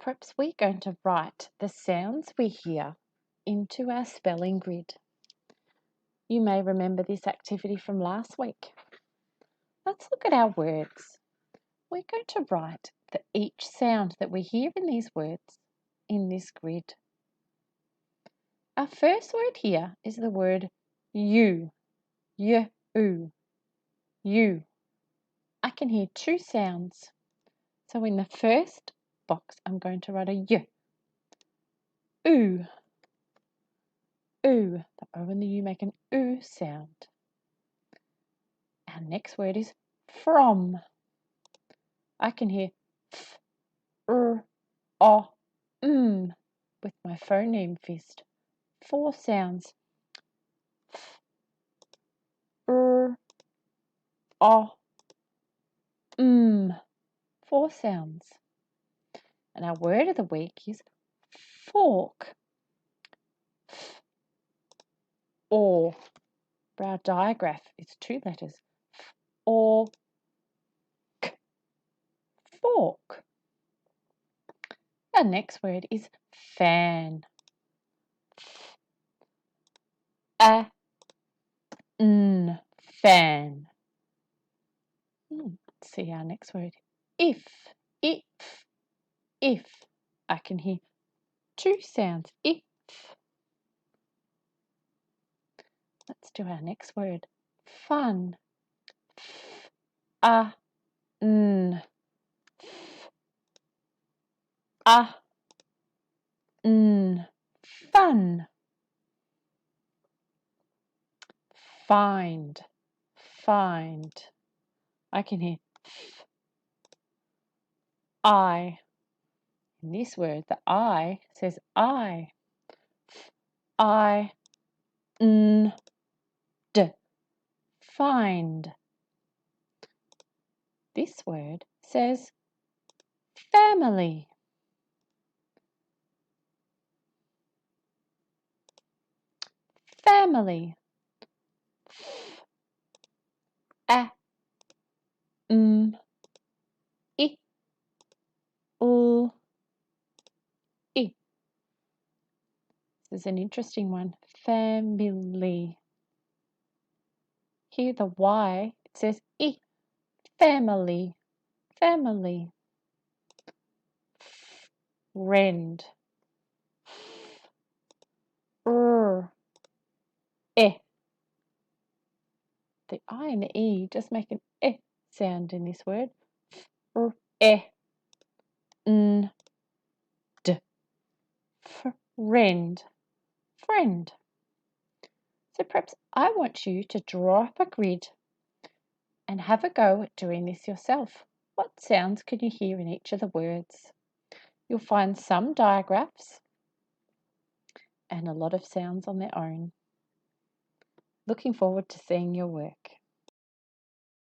perhaps we're going to write the sounds we hear into our spelling grid. You may remember this activity from last week. Let's look at our words. We're going to write each sound that we hear in these words in this grid. Our first word here is the word you. You. You. I can hear two sounds. So in the first box, I'm going to write a y. Ooh. Ooh. The O and the U make an oo sound. Our next word is from. I can hear f, o, with my phoneme fist. Four sounds. F, o, Four sounds. And our word of the week is fork. F, or. For our digraph, it's two letters. F, or, k. Fork. Our next word is fan. F, fan. Let's see our next word. If. I can hear two sounds. If. Let's do our next word. Fun. F, fun. Find. I can hear f, I. In this word, the I says I. F, d. Find. This word says family. Family. F, a, I, l, I. This is an interesting one. Family. Here the Y, it says I. Family. Family. Friend. Eh. The I and the E just make an eh sound in this word. Eh. D. Friend. Friend. So perhaps I want you to draw up a grid and have a go at doing this yourself. What sounds can you hear in each of the words? You'll find some digraphs and a lot of sounds on their own. Looking forward to seeing your work.